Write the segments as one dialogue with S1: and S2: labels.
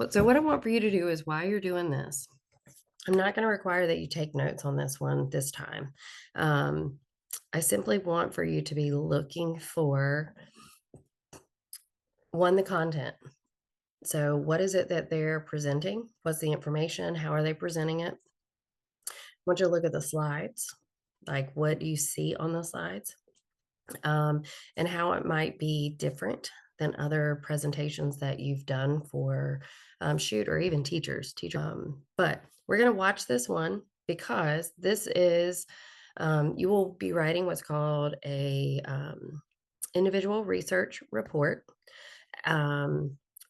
S1: So what I want for you to do is while you're doing this, I'm not going to require that you take notes on this one this time. Um, I simply want for you to be looking for one, the content. So what is it that they're presenting? What's the information? How are they presenting it? I want you to look at the slides, like what do you see on the slides, and how it might be different than other presentations that you've done for shoot or even teachers. But we're going to watch this one because this is you will be writing what's called a individual research report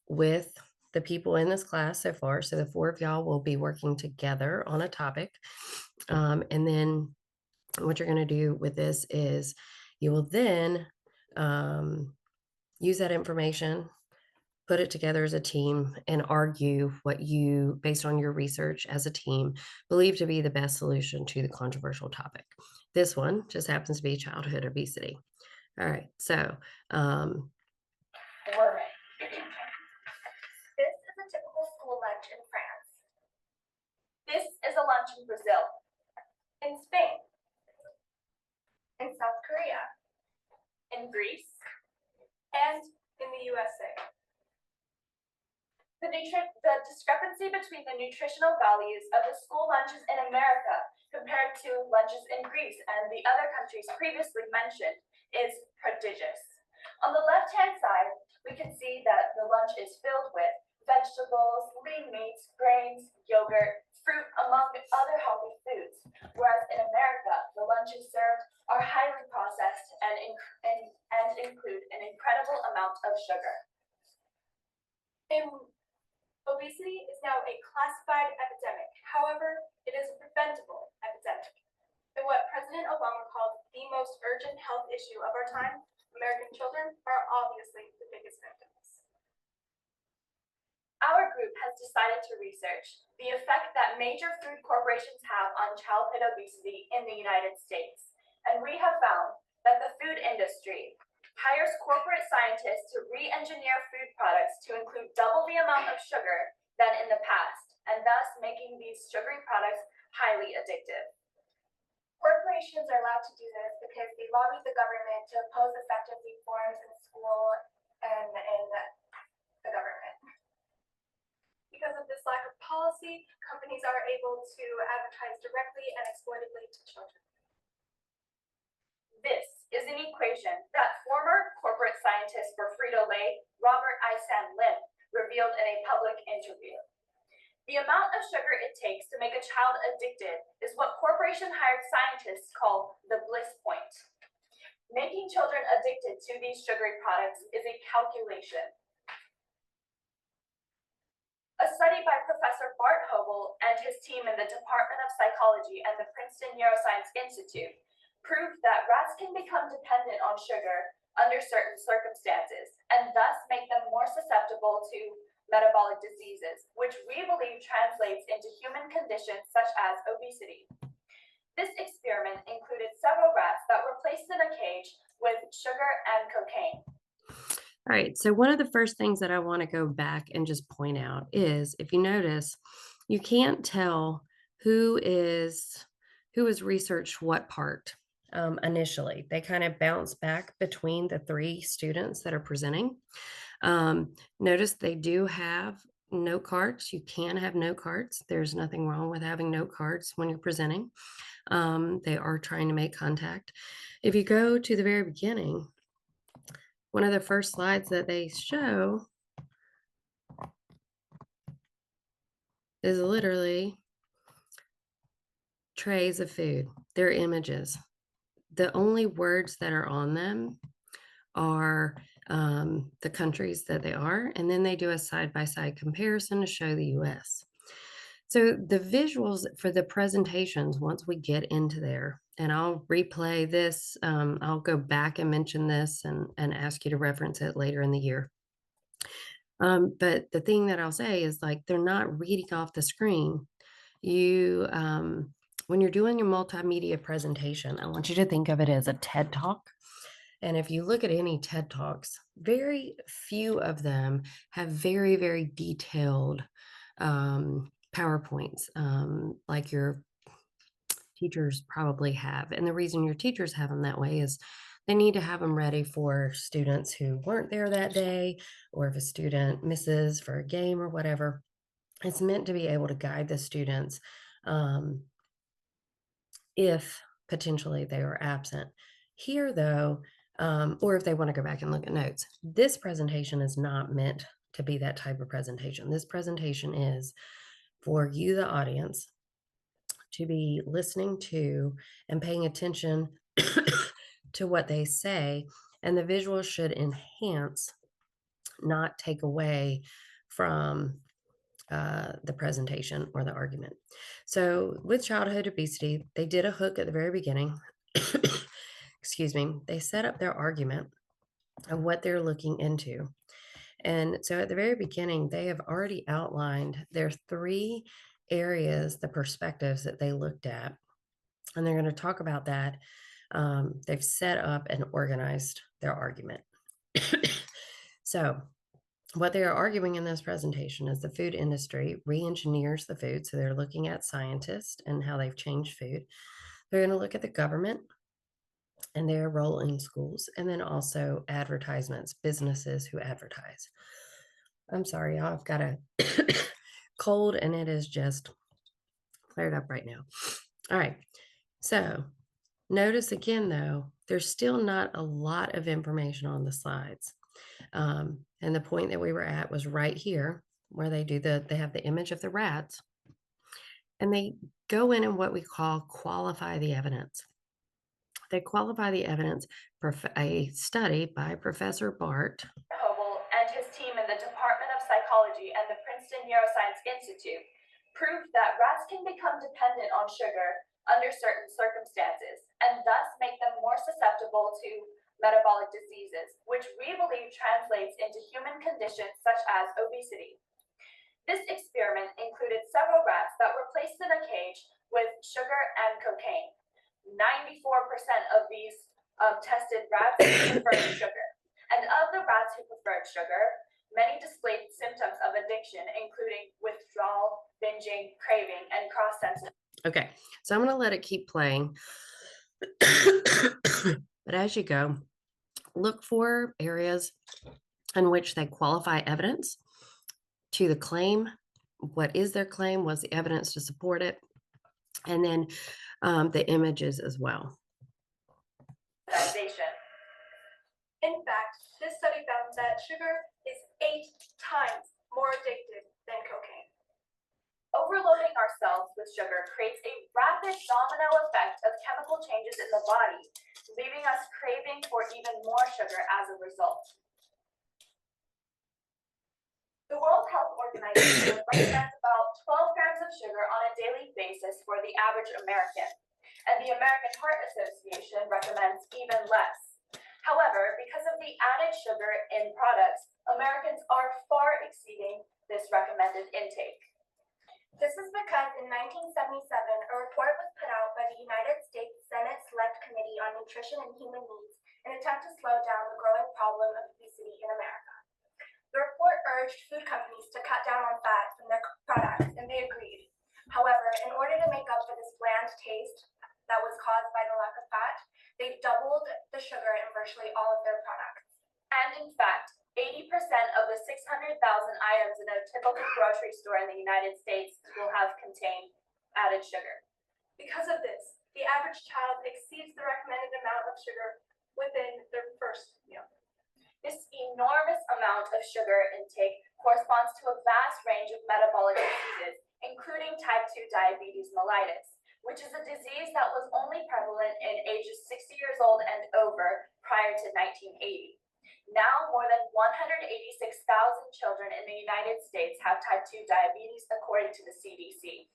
S1: with the people in this class so far. So the four of y'all will be working together on a topic. And then what you're going to do with this is you will then use that information, put it together as a team, and argue what you, based on your research as a team, believe to be the best solution to the controversial topic. This one just happens to be childhood obesity. All right, so
S2: this is a typical school lunch in France. This is a lunch in Brazil, in Spain, in South Korea, in Greece, and in the USA. The discrepancy between the nutritional values of the school lunches in America compared to lunches in Greece and the other countries previously mentioned is prodigious. On the left-hand side, we can see that the lunch is filled with vegetables, lean meats, grains, yogurt, fruit, among other healthy foods, whereas in America, the lunches served are highly processed and include an incredible amount of sugar. Obesity is now a classified epidemic. However, it is a preventable epidemic. In what President Obama called the most urgent health issue of our time, American children are obviously the biggest victims. Our group has decided to research the effect that major food corporations have on childhood obesity in the United States. And we have found that the food industry hires corporate scientists to re-engineer food products to include double the amount of sugar than in the past, and thus making these sugary products highly addictive. Corporations are allowed to do this because they lobby the government to oppose effective reforms in school and in the government. Because of this lack of policy, companies are able to advertise directly and exploitively to children. This is an equation that former corporate scientist for Frito-Lay, Robert Isan Lim, revealed in a public interview. The amount of sugar it takes to make a child addicted is what corporation-hired scientists call the bliss point. Making children addicted to these sugary products is a calculation. A study by Professor Bart Hobel and his team in the Department of Psychology and the Princeton Neuroscience Institute proved that rats can become dependent on sugar under certain circumstances and thus make them more susceptible to metabolic diseases, which we believe translates into human conditions such as obesity. This experiment included several rats that were placed in a cage with sugar and cocaine.
S1: all right, so one of the first things that I want to go back and just point out is, if you notice, you can't tell who has researched what part. Initially, they kind of bounce back between the three students that are presenting. Notice they do have note cards. You can have note cards. There's nothing wrong with having note cards when you're presenting. They are trying to make contact. If you go to the very beginning, one of the first slides that they show is literally trays of food. They're images. The only words that are on them are the countries that they are, and then they do a side-by-side comparison to show the US. So the visuals for the presentations, once we get into there, and I'll replay this, I'll go back and mention this and ask you to reference it later in the year. But the thing that I'll say is, like, they're not reading off the screen. You, when you're doing your multimedia presentation, I want you to think of it as a TED Talk. And if you look at any TED Talks, very few of them have very, very detailed PowerPoints, like your teachers probably have. And the reason your teachers have them that way is they need to have them ready for students who weren't there that day, or if a student misses for a game or whatever. It's meant to be able to guide the students um, if potentially they are absent. Here, though, or if they want to go back and look at notes, this presentation is not meant to be that type of presentation. This presentation is for you, the audience, to be listening to and paying attention to what they say, and the visuals should enhance, not take away from the presentation or the argument. So with childhood obesity, they did a hook at the very beginning. Excuse me. They set up their argument of what they're looking into. And so at the very beginning, they have already outlined their three areas, the perspectives that they looked at. And they're going to talk about that. They've set up and organized their argument. So what they are arguing in this presentation is the food industry re-engineers the food. So they're looking at scientists and how they've changed food. They're going to look at the government and their role in schools, and then also advertisements, businesses who advertise. I'm sorry, y'all, I've got a cold and it is just cleared up right now. All right. So notice again, though, there's still not a lot of information on the slides. And the point that we were at was right here where they have the image of the rats, and they go in and what we call qualify the evidence. They qualify the evidence. A study by Professor Bart
S2: Hobel and his team in the Department of Psychology and the Princeton Neuroscience Institute proved that rats can become dependent on sugar under certain circumstances and thus make them more susceptible to metabolic diseases, which we believe translates into human conditions such as obesity. This experiment included several rats that were placed in a cage with sugar and cocaine. 94% of these tested rats preferred sugar. And of the rats who preferred sugar, many displayed symptoms of addiction, including withdrawal, binging, craving, and cross-sensitivity.
S1: Okay, so I'm going to let it keep playing. But as you go, look for areas in which they qualify evidence to the claim. What is their claim? What's the evidence to support it? And then the images as well.
S2: In fact, this study found that sugar is 8 times more addictive than cocaine. Overloading ourselves with sugar creates a rapid domino effect of chemical changes in the body, leaving us craving for even more sugar as a result. The World Health Organization recommends about 12 grams of sugar on a daily basis for the average American, and the American Heart Association recommends even less. However, because of the added sugar in products, Americans are far exceeding this recommended intake. This is because in 1977, a report was put out by the United States Senate Select Committee on Nutrition and Human Needs in an attempt to slow down the growing problem of obesity in America. The report urged food companies to cut down on fat from their products, and they agreed. However, in order to make up for this bland taste that was caused by the lack of fat, they doubled the sugar in virtually all of their products. And in fact, 80% of the 600,000 items in a typical grocery store in the United States will have contained added sugar. Because of this, the average child exceeds the recommended amount of sugar within their first meal. This enormous amount of sugar intake corresponds to a vast range of metabolic diseases, including type 2 diabetes mellitus, which is a disease that was only prevalent in ages 60 years old and over prior to 1980. Now, more than 186,000 children in the United States have type 2 diabetes, according to the CDC.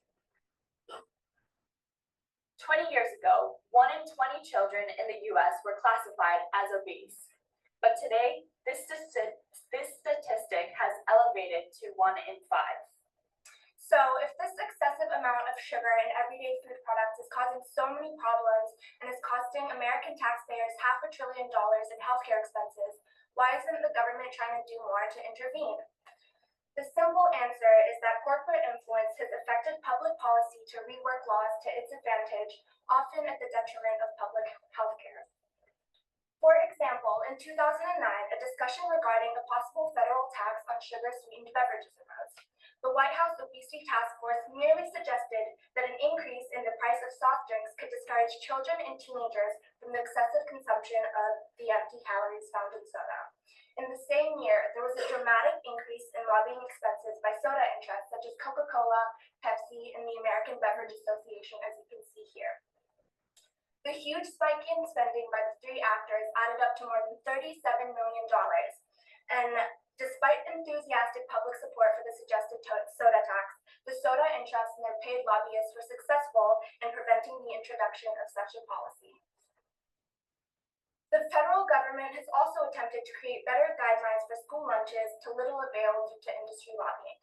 S2: 20 years ago, 1 in 20 children in the US were classified as obese. But today, this statistic has elevated to 1 in 5. So if this excessive amount of sugar in everyday food products is causing so many problems and is costing American taxpayers $500 billion in healthcare expenses, why isn't the government trying to do more to intervene? The simple answer is that corporate influence has affected public policy to rework laws to its advantage, often at the detriment of public health care. For example, in 2009, a discussion regarding a possible federal tax on sugar-sweetened beverages arose. The White House Obesity Task Force merely suggested that an increase in the price of soft drinks could discourage children and teenagers from the excessive consumption of the empty calories found in soda. In the same year, there was a dramatic increase in lobbying expenses by soda interests such as Coca-Cola, Pepsi, and the American Beverage Association, as you can see here. The huge spike in spending by the three actors added up to more than $37 million. And despite enthusiastic public support for the suggested soda tax, the soda interests and their paid lobbyists were successful in preventing the introduction of such a policy. The federal government has also attempted to create better guidelines for school lunches, to little avail due to industry lobbying.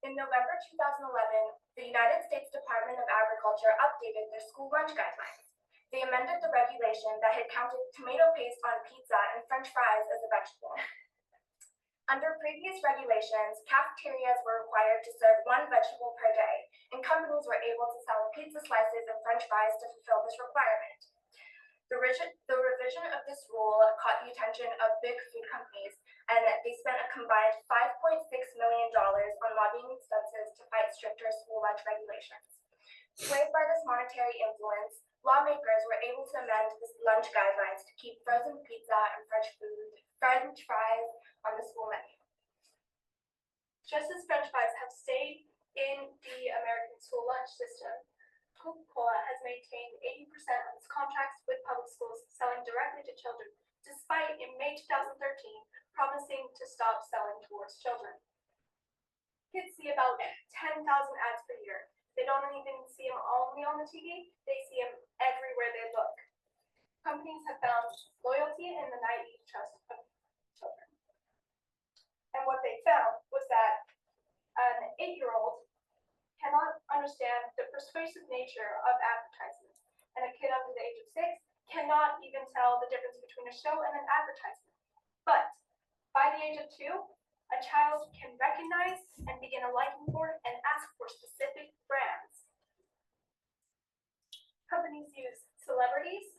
S2: In November 2011, the United States Department of Agriculture updated their school lunch guidelines. They amended the regulation that had counted tomato paste on pizza and French fries as a vegetable. Under previous regulations, cafeterias were required to serve one vegetable per day, and companies were able to sell pizza slices and French fries to fulfill this requirement. The revision of this rule caught the attention of big food companies, and they spent a combined $5.6 million on lobbying expenses to fight stricter school lunch regulations. Swayed by this monetary influence, lawmakers were able to amend the lunch guidelines to keep frozen pizza and French fries on the school menu. Just as French fries have stayed in the American school lunch system, Coca-Cola has maintained 80% of its contracts with public schools selling directly to children, despite in May 2013 promising to stop selling towards children. Kids see about 10,000 ads per year. They don't even see them only on the TV, they see them everywhere they look. Companies have found loyalty in the naive trust of children. And what they found was that an 8-year-old cannot understand the persuasive nature of advertisements, and a kid under the age of 6 cannot even tell the difference between a show and an advertisement. But by the age of 2, a child can recognize and begin a liking for and ask for specific brands. Companies use celebrities,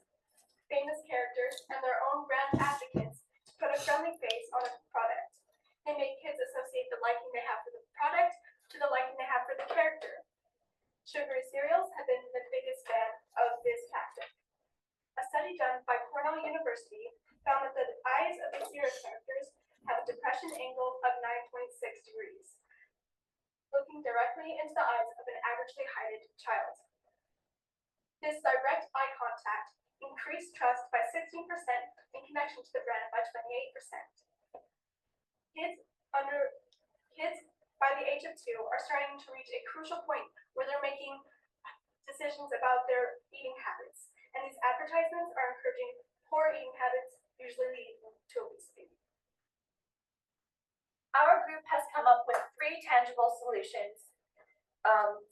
S2: famous characters, and their own brand advocates to put a friendly face on a product. They make kids associate the liking they have for the product to the liking they have for the character. Sugary cereals have been the biggest fan of this tactic. A study done by Cornell University found that the eyes of the cereal characters have a depression angle of 9.6 degrees, looking directly into the eyes of an averagely heighted child. This direct eye contact increased trust by 16% and connection to the brand by 28%. Kids by the age of 2 are starting to reach a crucial point where they're making decisions about their eating habits, and these advertisements are encouraging poor eating habits, usually leading to obesity. Our group has come up with 3 tangible solutions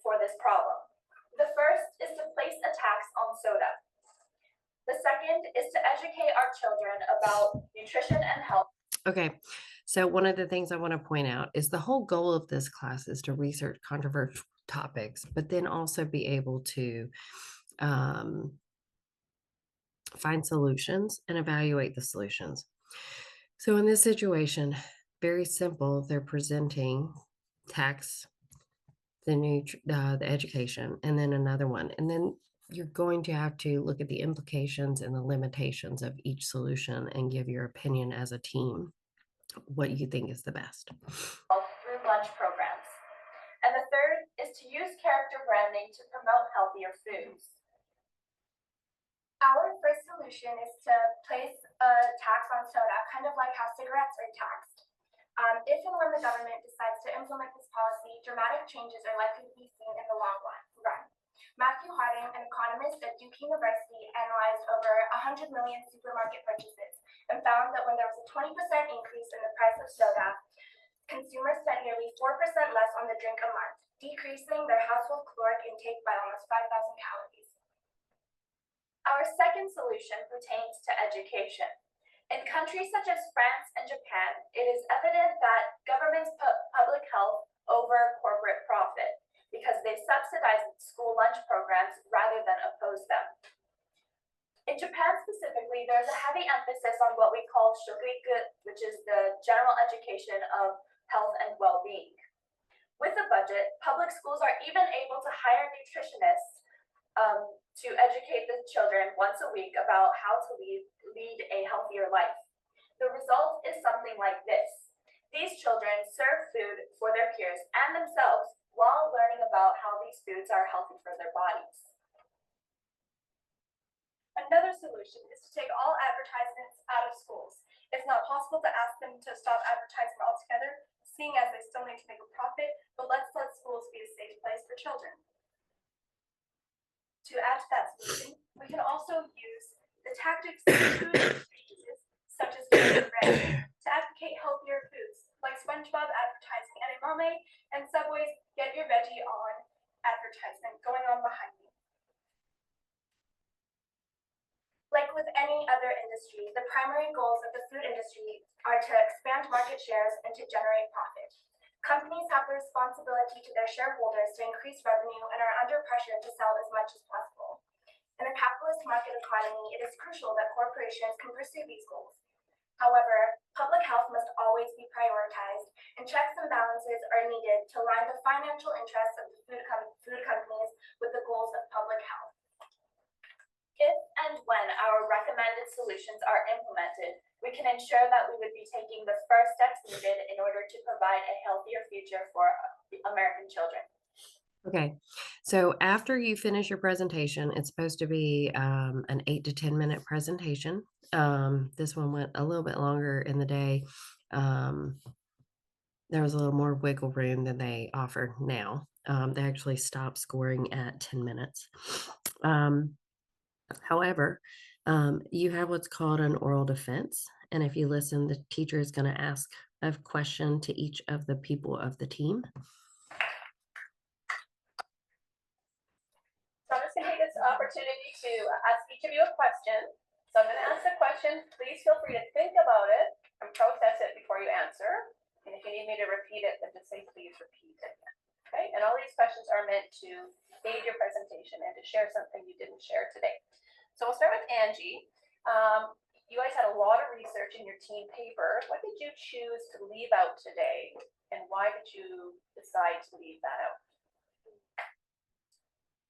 S2: for this problem. The first is to place a tax on soda. The second is to educate our children about nutrition and health.
S1: Okay, so one of the things I want to point out is the whole goal of this class is to research controversial topics, but then also be able to find solutions and evaluate the solutions. So in this situation, very simple, they're presenting tax, the education, and then another one. And then you're going to have to look at the implications and the limitations of each solution and give your opinion as a team what you think is the best.
S2: Through lunch programs. And the third is to use character branding to promote healthier foods. Our first solution is to place a tax on soda, kind of like how cigarettes are taxed. If and when the government decides to implement this policy, dramatic changes are likely to be seen in the long run. Matthew Harding, an economist at Duke University, analyzed over 100 million supermarket purchases and found that when there was a 20% increase in the price of soda, consumers spent nearly 4% less on the drink a month. decreasing their household caloric intake by almost 5,000 calories. Our second solution pertains to education. In countries such as France and Japan, it is evident that governments put public health over corporate profit because they subsidize school lunch programs rather than oppose them. In Japan specifically, there's a heavy emphasis on what we call shogeiku, which is the general education of health and well-being. With a budget, public schools are even able to hire nutritionists to educate the children once a week about how to lead a healthier life. The result is something like this. These children serve food for their peers and themselves while learning about how these foods are healthy for their bodies. Another solution is to take all advertisements out of schools. It's not possible to ask them to stop advertising altogether, seeing as they still need to make a profit, but let's let schools be a safe place for children. To add to that solution, we can also use the tactics of food pages, such as bread, to advocate healthier foods, like SpongeBob advertising edamame and Subway's Get Your Veggie On advertisement going on behind me. Like with any other industry, the primary goals of the food industry are to expand market shares and to generate profit. Companies have the responsibility to their shareholders to increase revenue and are under pressure to sell as much as possible. In a capitalist market economy, it is crucial that corporations can pursue these goals. However, public health must always be prioritized, and checks and balances are needed to align the financial interests of the food companies with the goals of public health. If and when our recommended solutions are implemented, we can ensure that we would be taking the first steps needed in order to provide a healthier future for American children.
S1: Okay, so after you finish your presentation, it's supposed to be an 8 to 10 minute presentation. This one went a little bit longer in the day. There was a little more wiggle room than they offer now. They actually stopped scoring at 10 minutes. However, you have what's called an oral defense. And if you listen, the teacher is going to ask a question to each of the people of the team.
S2: So I'm just going to take this opportunity to ask each of you a question. So I'm going to ask the question. Please feel free to think about it and process it before you answer. And if you need me to repeat it, then just say, please repeat it. Okay, and all these questions are meant to aid your presentation and to share something you didn't share today. So we'll start with Angie. You guys had a lot of research in your team paper. What did you choose to leave out today, and why did you decide to leave that out?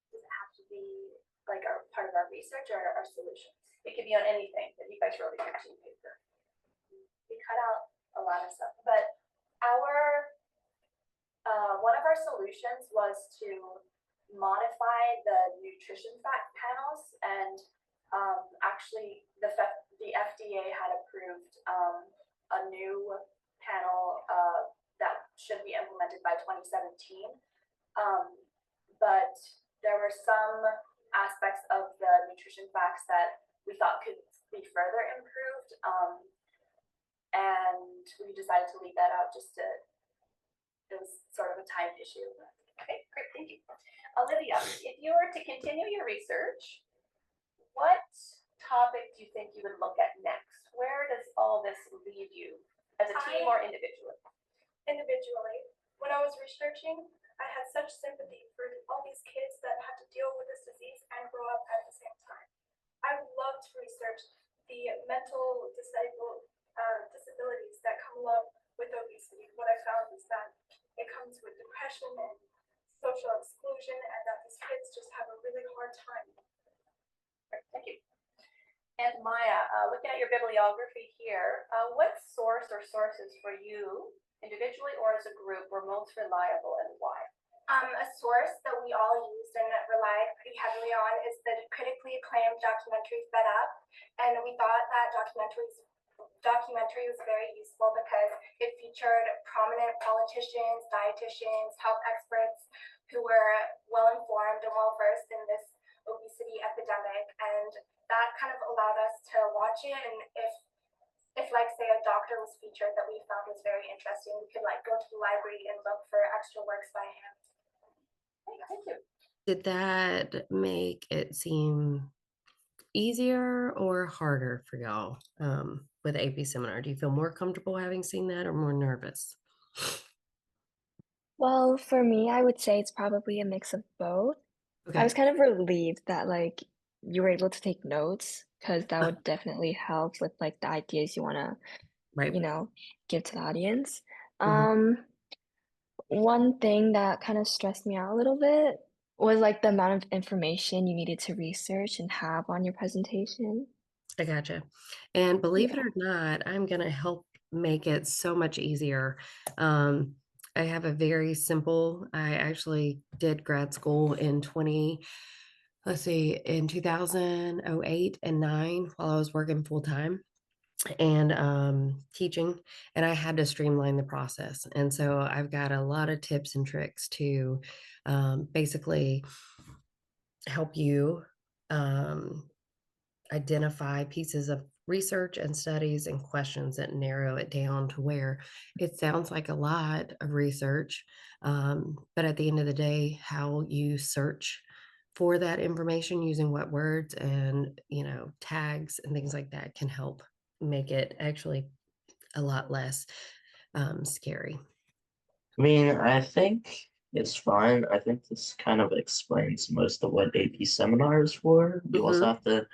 S2: Does it have to be like our part of our research or our solutions? It could be on anything that you guys wrote in your team paper. We cut out a lot of stuff, but our one of our solutions was to modify the nutrition fact panels, and actually the FDA had approved a new panel that should be implemented by 2017. But there were some aspects of the nutrition facts that we thought could be further improved, and we decided to leave that out just to, it was sort of a time issue. Okay, great, thank you. Olivia, if you were to continue your research, what topic do you think you would look at next? Where does all this leave you as a team or individually? Individually, when I was researching, I had such sympathy for all these kids that had to deal with this disease and grow up at the same time. I would love to research the mental disabilities that come along with obesity. What I found is that it comes with depression and social exclusion, and that these kids just have a really hard time. Thank you. And Maya, looking at your bibliography here, what source or sources for you, individually or as a group, were most reliable and why? A source that we all used and relied pretty heavily on is the critically acclaimed documentary Fed Up, and we thought that documentary was very useful because it featured prominent politicians, dietitians, health experts who were well informed and well versed in this obesity epidemic, and that kind of allowed us to watch it. And if like say a doctor was featured that we found was very interesting, we could like go to the library and look for extra works by him. Thank you.
S1: Did that make it seem easier or harder for y'all with AP Seminar? Do you feel more comfortable having seen that or more nervous?
S3: Well, for me, I would say it's probably a mix of both. I was
S1: Okay.
S3: kind of relieved that, like, you were able to take notes because that
S1: Uh,
S3: would definitely help with, like, the ideas you wanna,
S1: right.
S3: you know, give to the audience.
S1: Mhm.
S3: Um, One thing that kind of stressed me out a little bit was, like, the amount of information you needed to research and have on your presentation.
S1: I gotcha. And believe it
S3: Yeah.
S1: or not, I'm gonna help make it so much easier. Um, I have a very simple I actually did grad school in 20 let's see, in 2008 and 9 while I was working full time and teaching, and I had to streamline the process. And so I've got a lot of tips and tricks to basically help you um, identify pieces of research and studies and questions that narrow it down to where it sounds like a lot of research. But at the end of the day, how you search for that information using what words and tags and things like that can help make it actually a lot less scary.
S4: I mean, I think it's fine. I think this kind of explains most of what AP seminar is for. You also
S1: Hmm.
S4: have to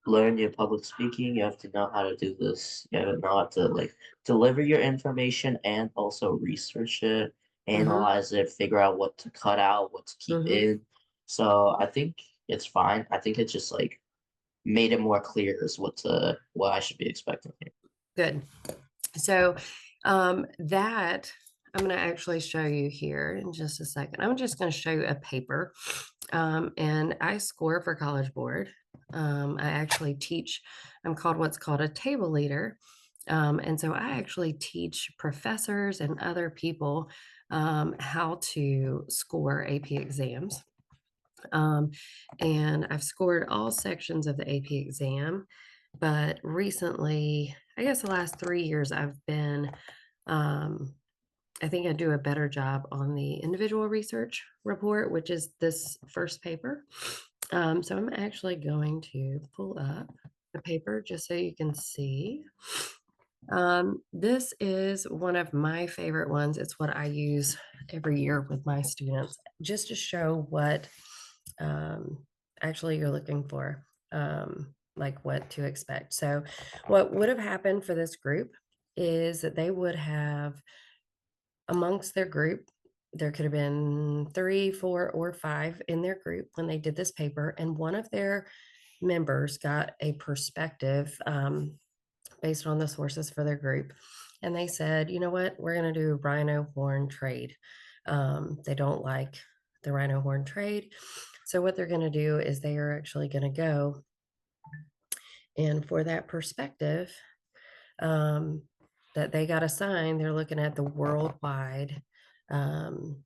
S4: learn your public speaking. You have to know how to do this. You have to know how to like deliver your information and also research it,
S1: Hmm.
S4: analyze it, figure out what to cut out, what to keep
S1: Hmm.
S4: in. So I think it's fine. I think it just like made it more clear as what I should be expecting here.
S1: Good. So that I'm going to actually show you here in just a second. I'm just going to show you a paper, and I score for College Board. I actually teach. I'm called what's called a table leader, and so I actually teach professors and other people how to score AP exams. Um, and I've scored all sections of the AP exam, but recently, I guess the last 3 years, um, I think I do a better job on the individual research report, which is this first paper. So I'm actually going to pull up the paper just so you can see. This is one of my favorite ones. It's what I use every year with my students just to show what um, actually you're looking for, like what to expect. So, what would have happened for this group is that they would have, amongst their group, there could have been three, four, or five in their group when they did this paper, and one of their members got a perspective based on the sources for their group. And they said, you know what, we're going to do rhino horn trade. They don't like the rhino horn trade. So, what they're going to do is they are actually going to go and for that perspective um, that they got assigned, they're looking at the worldwide um,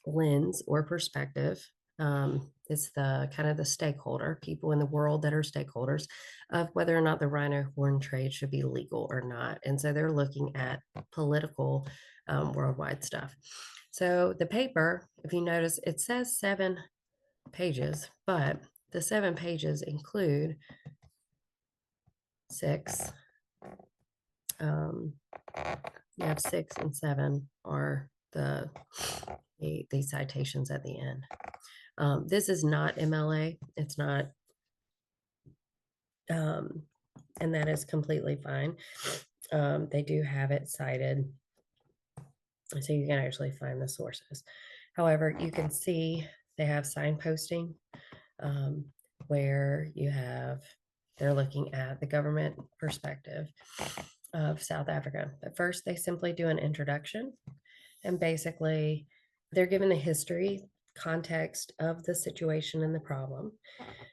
S1: lens or perspective. It's the kind of the stakeholder, people in the world that are stakeholders of whether or not the rhino horn trade should be legal or not. And so they're looking at political worldwide stuff. So the paper, if you notice, it says 7 pages, but the 7 pages include six. Um, you have 6 and 7 are the citations at the end. This is not MLA. It's not, um, and that is completely fine. They do have it cited, so you can actually find the sources. However, you can see they have signposting um, where they're looking at the government perspective of South Africa. But first, they simply do an introduction, and basically, they're given the history, context of the situation and the problem.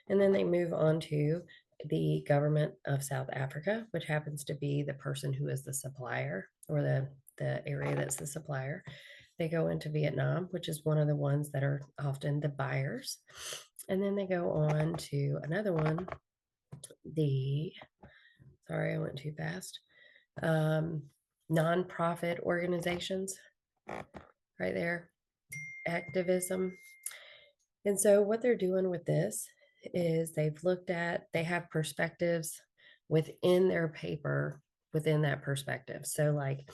S1: And then they move on to the government of South Africa, which happens to be the person who is the supplier or the area that's the supplier. They go into Vietnam, which is one of the ones that are often the buyers. And then they go on to another one, the, sorry, I went too fast, um, nonprofit organizations right there. activism. And so what they're doing with this is they have perspectives within their paper within that perspective. So like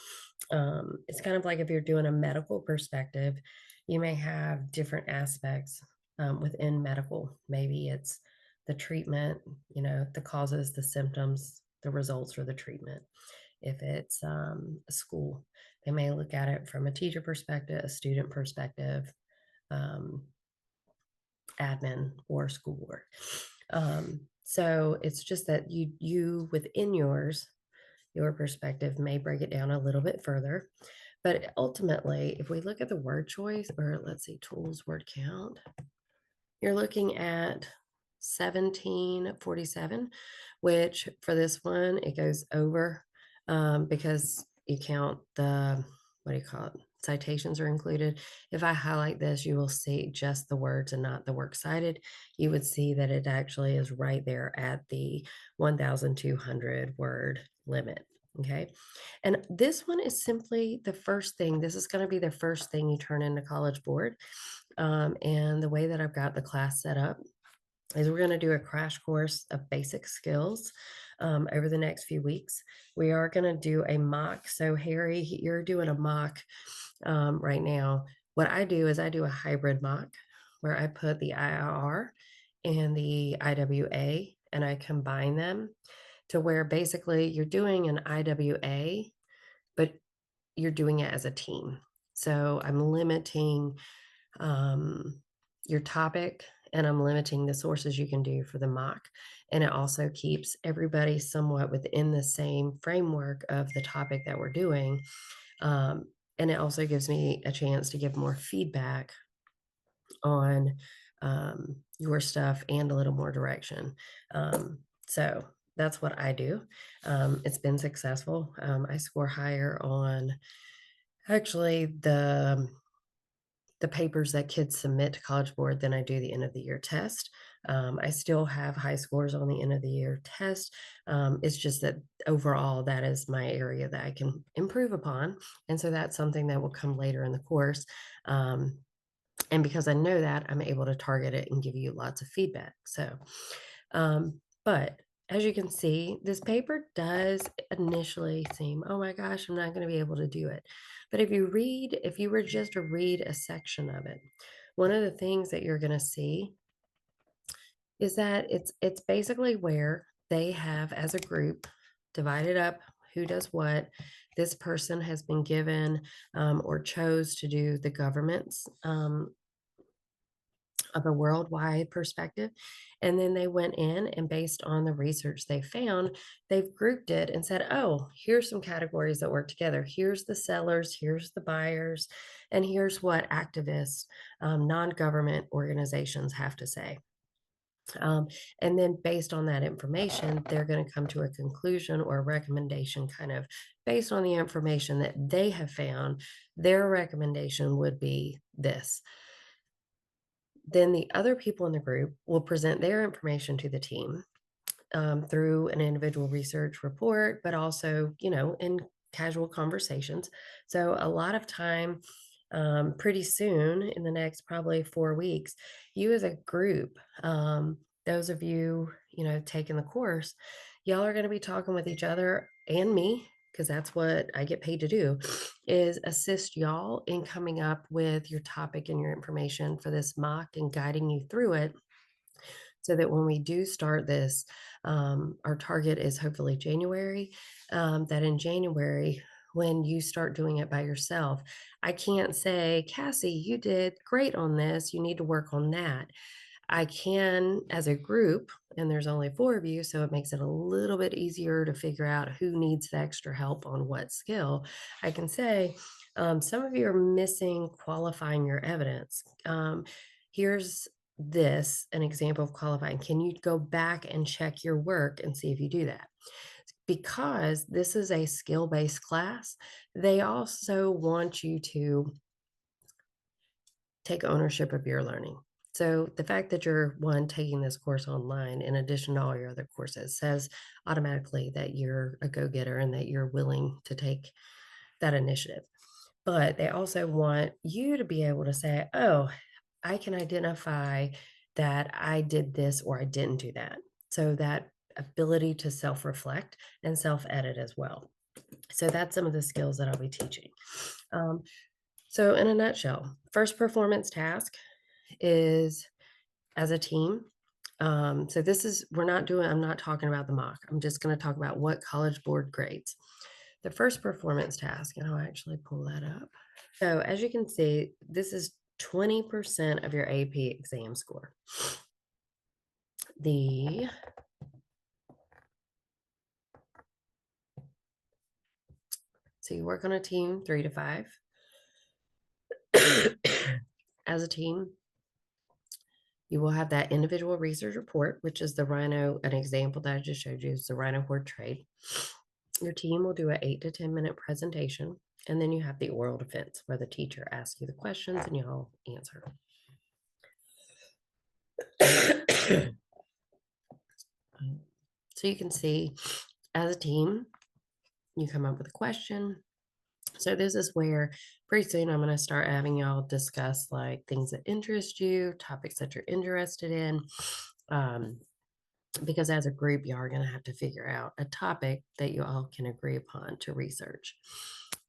S1: it's kind of like if you're doing a medical perspective, you may have different aspects within medical. Maybe it's the treatment, the causes, the symptoms, the results, or the treatment. If it's a school, they may look at it from a teacher perspective, a student perspective, um, admin, or school board. So it's just that you within your perspective may break it down a little bit further. But ultimately, if we look at the word choice, or let's see, tools, word count, you're looking at 1747, which for this one, it goes over because you count what do you call it? Citations are included. If I highlight this, you will see just the words and not the works cited. You would see that it actually is right there at the 1,200 word limit. Okay. And this one is simply the first thing. This is going to be the first thing you turn into College Board. And the way that I've got the class set up is we're going to do a crash course of basic skills over the next few weeks. We are going to do a mock. So Harry, you're doing a mock right now. What I do is I do a hybrid mock where I put the IIR and the IWA and I combine them to where basically you're doing an IWA, but you're doing it as a team. So I'm limiting your topic and I'm limiting the sources you can do for the mock. And it also keeps everybody somewhat within the same framework of the topic that we're doing. And it also gives me a chance to give more feedback on your stuff and a little more direction. So that's what I do. It's been successful. I score higher on actually the papers that kids submit to College Board than I do the end of the year test. I still have high scores on the end of the year test. It's just that overall, that is my area that I can improve upon. And so that's something that will come later in the course. And because I know that, I'm able to target it and give you lots of feedback. So, but as you can see, this paper does initially seem, oh my gosh, I'm not going to be able to do it. But if you were just to read a section of it, one of the things that you're going to see is that it's basically where they have as a group divided up who does what. This person has been given or chose to do the government's of a worldwide perspective. And then they went in and based on the research they found, they've grouped it and said, oh, here's some categories that work together. Here's the sellers, here's the buyers, and here's what activists, non-government organizations have to say. And then based on that information, they're going to come to a conclusion or a recommendation kind of based on the information that they have found. Their recommendation would be this. Then the other people in the group will present their information to the team through an individual research report, but also, in casual conversations. So a lot of time, pretty soon in the next probably 4 weeks, you as a group, those of you, taking the course, y'all are going to be talking with each other and me, because that's what I get paid to do, is assist y'all in coming up with your topic and your information for this mock and guiding you through it so that when we do start this, our target is hopefully January, that in January, when you start doing it by yourself, I can't say, Cassie, you did great on this. You need to work on that. I can, as a group, and there's only 4 of you, so it makes it a little bit easier to figure out who needs the extra help on what skill. I can say, some of you are missing qualifying your evidence. Here's an example of qualifying. Can you go back and check your work and see if you do that? Because this is a skill-based class, they also want you to take ownership of your learning. So the fact that you're taking this course online in addition to all your other courses says automatically that you're a go-getter and that you're willing to take that initiative. but they also want you to be able to say, oh, I can identify that I did this or I didn't do that. So that ability to self-reflect and self-edit as well. So that's some of the skills that I'll be teaching. Um, so in a nutshell, first performance task is as a team. So this is, I'm not talking about the mock. I'm just going to talk about what College Board grades. The first performance task, and I'll actually pull that up. So as you can see, this is 20% of your AP exam score. So you work on a team 3 to 5. As a team, you will have that individual research report, which is the Rhino, an example that I just showed you is the Rhino Horse trade. Your team will do an 8 to 10 minute presentation, and then you have the oral defense where the teacher asks you the questions and you all answer. So you can see as a team, you come up with a question. So this is where pretty soon I'm going to start having y'all discuss like things that interest you, topics that you're interested in. Because as a group, you are going to have to figure out a topic that you all can agree upon to research.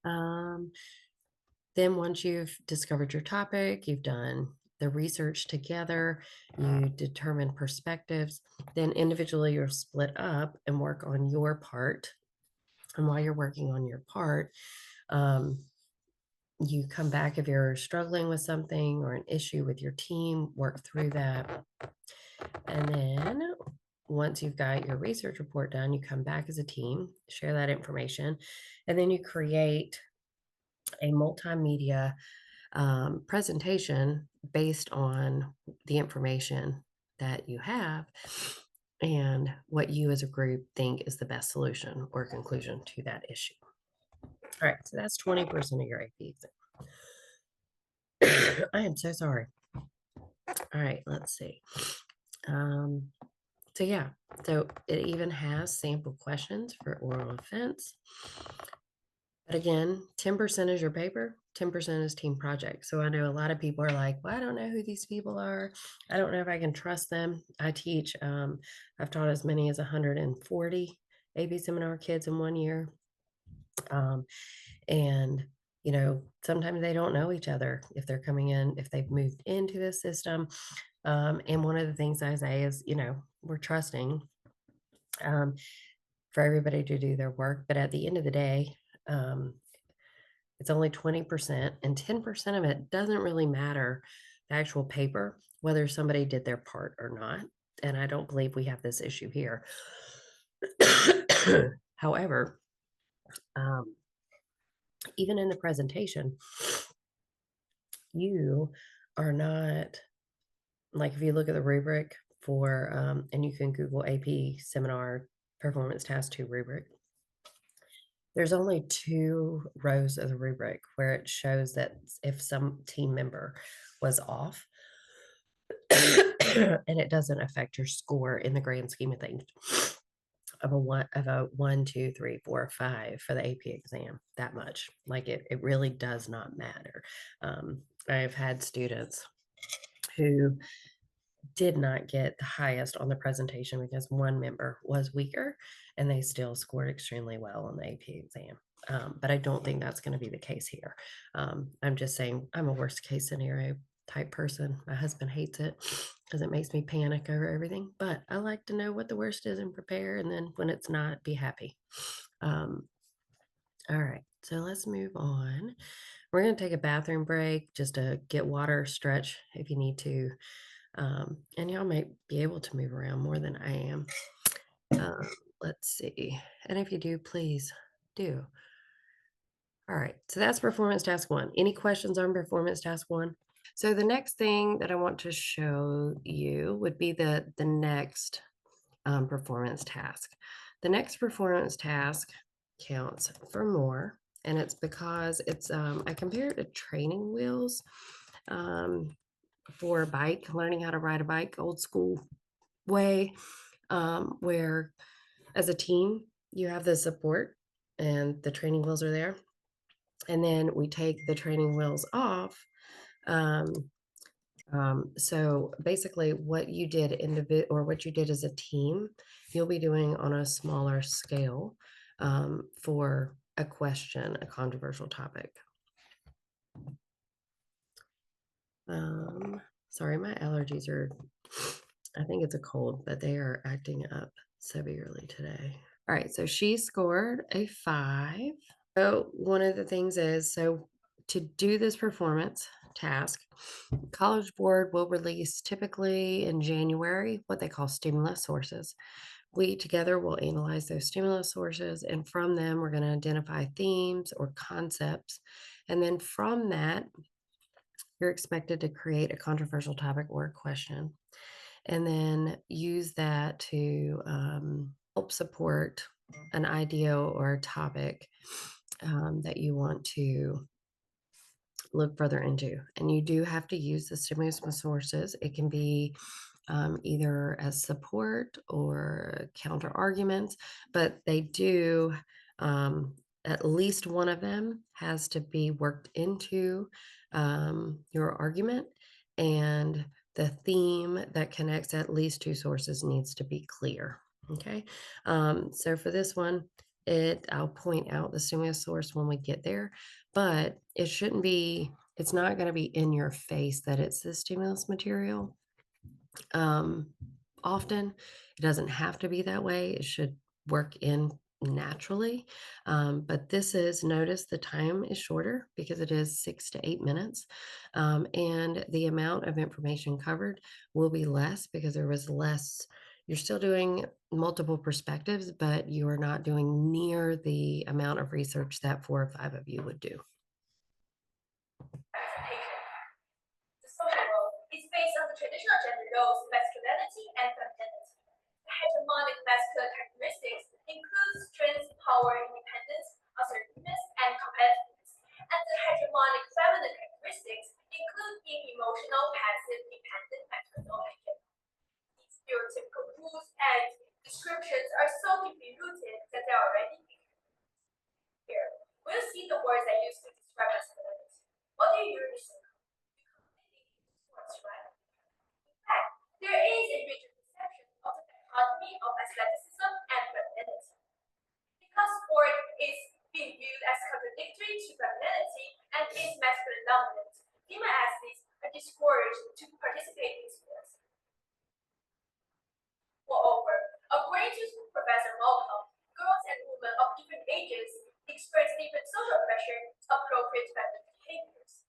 S1: Then once you've discovered your topic, you've done the research together, you determine perspectives, then individually you're split up and work on your part. And while you're working on your part, you come back if you're struggling with something or an issue with your team, work through that. And then once you've got your research report done, you come back as a team, share that information, and then you create a multimedia presentation based on the information that you have and what you as a group think is the best solution or conclusion to that issue. All right, so that's 20% of your AP exam. I am so sorry. All right, let's see. So yeah, so it even has sample questions for oral defense. But again, 10% is your paper, 10% is team project. So I know a lot of people are like, well, I don't know who these people are. I don't know if I can trust them. I teach, I've taught as many as 140 AP seminar kids in 1 year. And sometimes they don't know each other if they're coming in, if they've moved into the system. And one of the things I say is, we're trusting for everybody to do their work. But at the end of the day, it's only 20%, and 10% of it doesn't really matter the actual paper, whether somebody did their part or not. And I don't believe we have this issue here. However, even in the presentation, you are not, like if you look at the rubric for, and you can Google AP Seminar Performance Task 2 rubric, there's only 2 rows of the rubric where it shows that if some team member was off, and it doesn't affect your score in the grand scheme of things of a 1, 2, 3, 4, 5 for the AP exam, that much. Like it really does not matter. I've had students who did not get the highest on the presentation because one member was weaker and they still scored extremely well on the AP exam. But I don't think that's going to be the case here. I'm just saying I'm a worst case scenario type person. My husband hates it because it makes me panic over everything, but I like to know what the worst is and prepare. And then when it's not, be happy. All right, so let's move on. We're going to take a bathroom break just to get water, stretch if you need to. And y'all might be able to move around more than I am. Let's see. And if you do, please do. All right, so that's performance task 1. Any questions on performance task 1? So the next thing that I want to show you would be the next performance task. The next performance task counts for more, and it's because it's I compare it to training wheels for a bike, learning how to ride a bike, old school way, where as a team you have the support and the training wheels are there. and then we take the training wheels off. Um, so basically what you did what you did as a team, you'll be doing on a smaller scale for a question, a controversial topic. Sorry, my allergies are, I think it's a cold, but they are acting up severely today. All right, so she scored a 5. So one of the things is, so to do this performance task, College Board will release typically in January what they call stimulus sources. We together will analyze those stimulus sources, and from them, we're going to identify themes or concepts. And then from that, you're expected to create a controversial topic or a question, and then use that to help support an idea or a topic that you want to look further into. And you do have to use the stimulus sources. It can be either as support or counter arguments, but they do, at least one of them has to be worked into your argument, and the theme that connects at least two sources needs to be clear. Okay, so for this one, I'll point out the stimulus source when we get there, but it shouldn't be, it's not going to be in your face that it's the stimulus material. um, Often. It doesn't have to be that way. It should work in naturally. But this is, notice the time is shorter because it is 6 to 8 minutes. And the amount of information covered will be less because there was less. You're still doing multiple perspectives, but you are not doing near the amount of research that 4 or 5 of you would do.
S2: The social role is based on the traditional gender roles, masculinity and femininity. The hegemonic masculine characteristics include strength, power, independence, assertiveness, and competitiveness. And the hegemonic feminine characteristics include being emotional, passive, dependent, maternal, and gender. These stereotypical rules and descriptions are so deeply rooted that they are already here. We'll see the words I use to describe masculinity. What do you use? Right? In fact, there is a rigid perception of the dichotomy of athleticism and femininity. Because sport is being viewed as contradictory to femininity and is masculine dominant, female athletes are discouraged to participate in sports. Moreover, according to Professor Malcolm, girls and women of different ages experience different social pressure appropriate to feminine behaviors.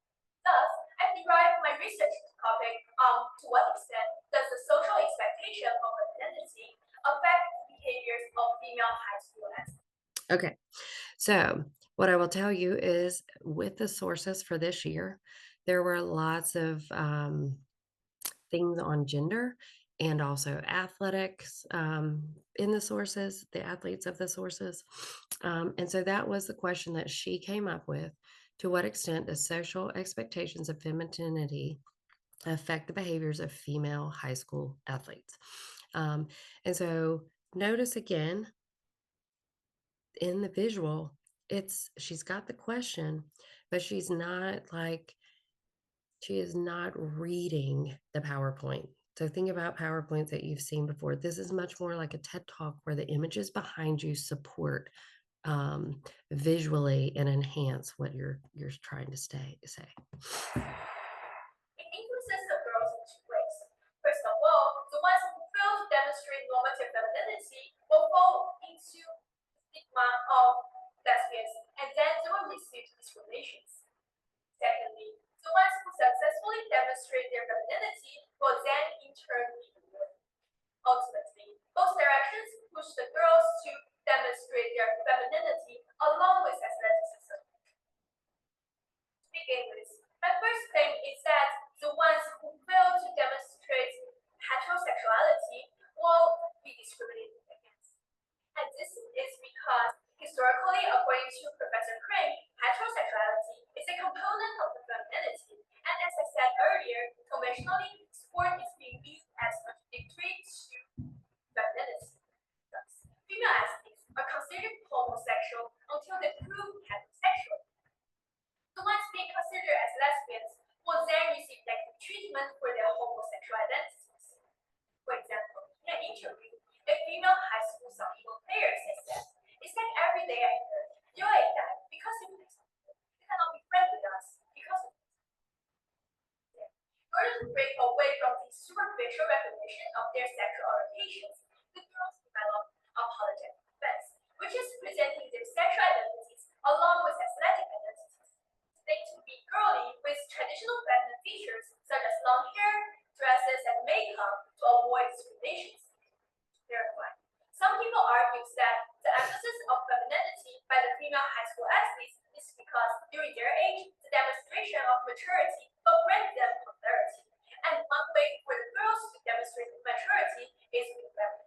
S2: Thus, I derived my research topic on to what extent does the social expectation of femininity affect the behaviors of female high school athletes.
S1: Okay, so what I will tell you is with the sources for this year, there were lots of things on gender and also athletics in the sources, the athletes of the sources. And so that was the question that she came up with. To what extent does social expectations of femininity affect the behaviors of female high school athletes? And so notice again in the visual, she's got the question, but she is not reading the PowerPoint. So think about PowerPoints that you've seen before. This is much more like a TED Talk where the images behind you support visually and enhance what you're trying to say.
S2: It influences the girls in two ways. First of all, the ones who fail to demonstrate normative femininity will fall into the stigma of lesbians, and then they will receive discriminations. Secondly, the ones who successfully demonstrate their femininity will then in turn be ignored. Ultimately, both directions push the girls to demonstrate their femininity along with athleticism. To begin with, my first claim is that the ones who fail to demonstrate heterosexuality will be discriminated against. And this is because, historically, according to Professor Crane, heterosexuality is a component of the femininity. And as I said earlier, conventionally, sport is being viewed as contradictory to femininity. Thus, female athletes are considered homosexual until they prove heterosexual. high school athletes is because during their age, the demonstration of maturity will bring them popularity. And one way for the girls to demonstrate maturity is with women.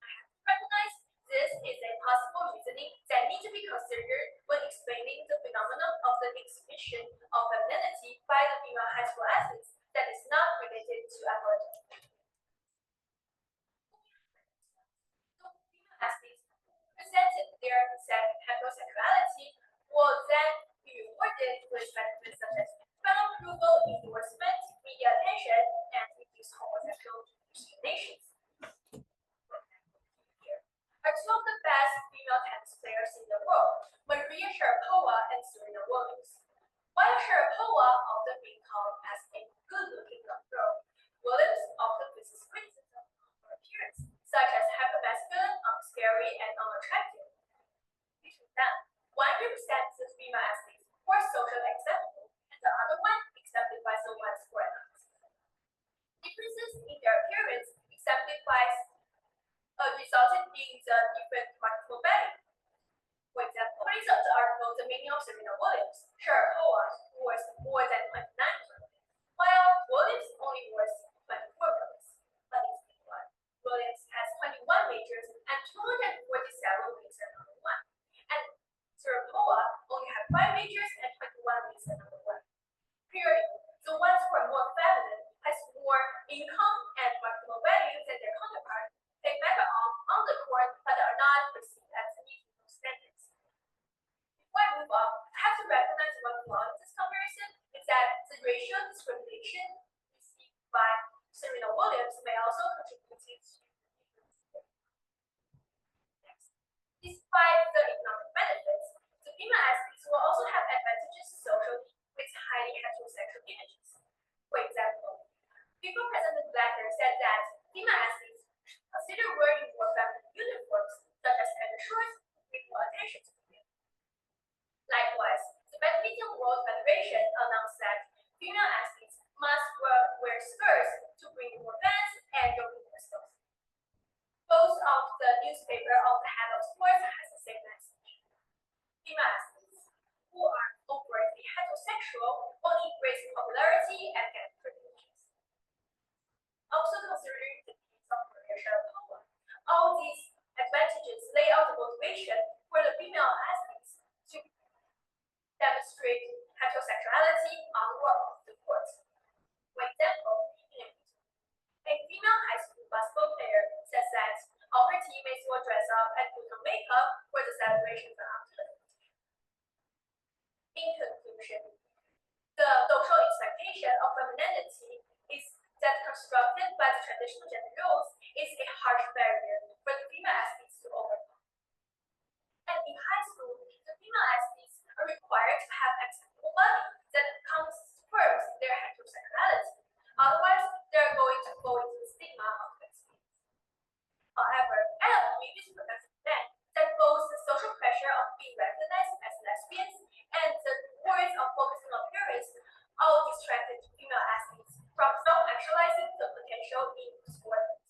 S2: I have to recognize this is a possible reasoning that needs to be considered when explaining the phenomenon of the exhibition of femininity by the female high school athletes that is not related to athletics. So female athletes presented their heterosexuality will then be rewarded with benefits such as fan approval, endorsement, media attention, and reduced homosexual discriminations. Are two of the best female tennis players in the world, Maria Sharapova and Serena Williams. While Sharapova often being called as a good-looking young girl, Williams often faces criticism of her appearance, such as hypermasculine, scary, and unattractive. Between them, one represents the female athletes who are socially acceptable, and the other one accepted by someone who are not. Differences in their appearance exemplifies resulted in the different marketable value. For example, according to the article, the meaning of Serena Williams, Sharapova was more than 29 million, while Williams only was 24 million. But Williams has 21 majors and 247 wins at number one, and Sharapova only had 5 majors and 21 wins at number one. Clearly, the ones who are more feminine has more income and marketable value than their counterpart. They better off on the court, but are not perceived as meeting those standards. Before I move on, I have to recognize one flaw in this comparison is that the racial discrimination received by Serena Williams may also contribute to next. Despite the economic benefits, the female athletes will also have advantages socially with highly heterosexual images. For example, people President Blatter said that female athletes consider wearing more feminine uniforms, such as tennis shorts, to bring more attention to them. Likewise, the Badminton World Federation announced that female athletes must wear skirts to bring more fans and doping themselves. Both of the newspaper of the head of sports has the same message. Female athletes who are overtly heterosexual will embrace popularity and get privileges. Also considering the case of Maria Sharapova, all these advantages lay out the motivation for the female athletes to demonstrate heterosexuality on the court. For example, a female high school basketball player says that all her teammates will dress up and put on makeup for the celebrations after the competition. In conclusion, the social expectation of femininity is that constructed by the traditional gender roles is a harsh barrier for the female athletes to overcome. And in high school, the female athletes are required to have acceptable body that confirms their heterosexuality. Otherwise, they are going to go into the stigma of lesbians. However, I agree with Professor Ben that both the social pressure of being recognized as lesbians and the worries of focusing on appearance all distracted female athletes from self-actualizing the potential in sport.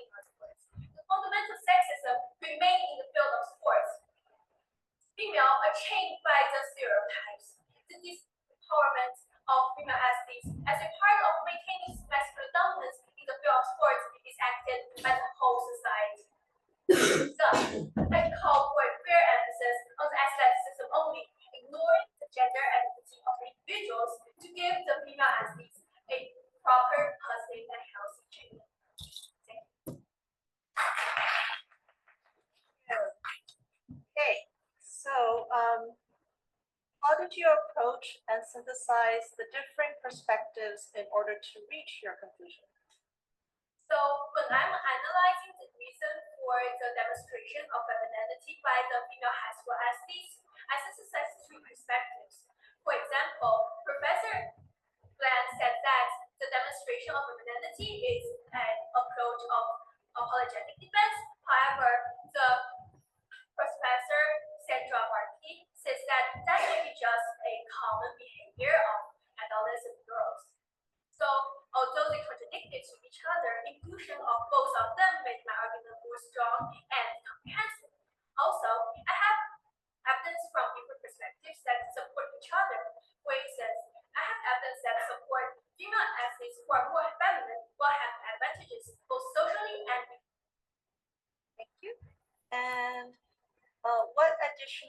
S2: In consequence, the fundamental sexism remains in the field of sports. Female are chained by the stereotypes. The disempowerment of female athletes as a part of maintaining masculine dominance in the field of sports is acted by the whole society. Thus, I call for a fair emphasis on the athleticism only, ignoring the gender identity of individuals to give the female athletes a proper, positive, and healthy treatment.
S5: Okay, so how did you approach and synthesize the different perspectives in order to reach your conclusion?
S2: So when I'm analyzing the reason for the demonstration of femininity by the female high school athletes, I synthesize two perspectives. For example, Professor Glenn said that the demonstration of femininity is an approach of apologetic defense. However, the Professor Sandra Markey says that that may be just a common behavior of adolescent girls. So, although they contradicted to each other, inclusion of both of them made my argument more strong and comprehensive. Also, I have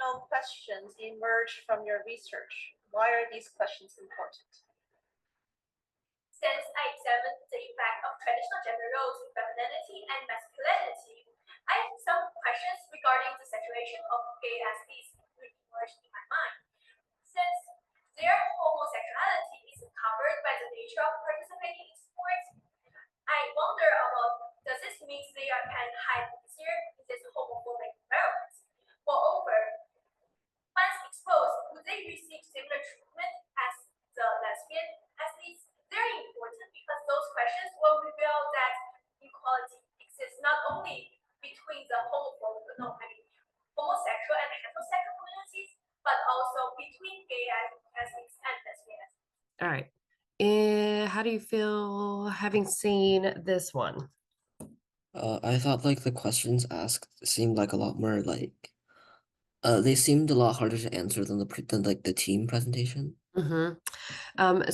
S5: foundational questions emerge from your research? Why are these questions important?
S2: Since I examined the effect of traditional gender roles in femininity and masculinity, I have some questions regarding the situation of gay lesbians emerged in my mind. Since their homosexuality is covered by the nature of participating in sports, I wonder about, does this mean they can hide easier in this homophobic environment? Moreover, once exposed, would they receive similar treatment as the lesbian athletes? Very important because those questions will reveal that equality exists not only between the homosexual and heterosexual communities, but also between gay athletes and lesbian athletes.
S1: All right. How do you feel having seen this one?
S6: I thought like the questions asked seemed like a lot more like they seemed a lot harder to answer than the team presentation.
S1: So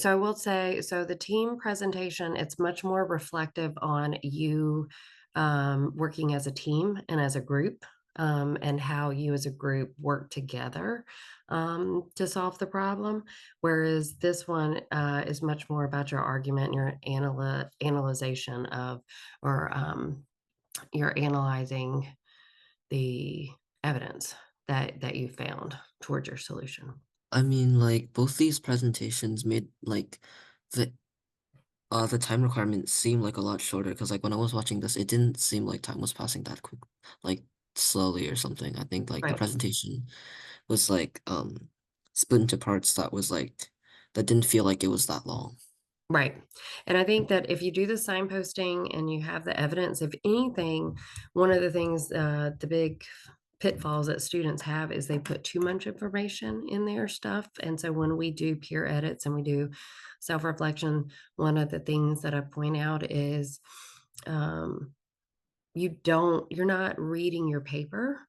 S1: I will say, so the team presentation, it's much more reflective on you working as a team and as a group, and how you as a group work together to solve the problem. Whereas this one is much more about your argument and your analyzation of, or you're analyzing the evidence that you found towards your solution.
S6: I mean, like both these presentations made like the the time requirement seem like a lot shorter because like when I was watching this, it didn't seem like time was passing that quick, like slowly or something. I think like the
S1: Right.
S6: presentation was like split into parts that was like that didn't feel like it was that long.
S1: Right. And I think that if you do the signposting and you have the evidence, if anything, one of the things, the big pitfalls that students have is they put too much information in their stuff. And so when we do peer edits and we do self-reflection, one of the things that I point out is um, you're not reading your paper.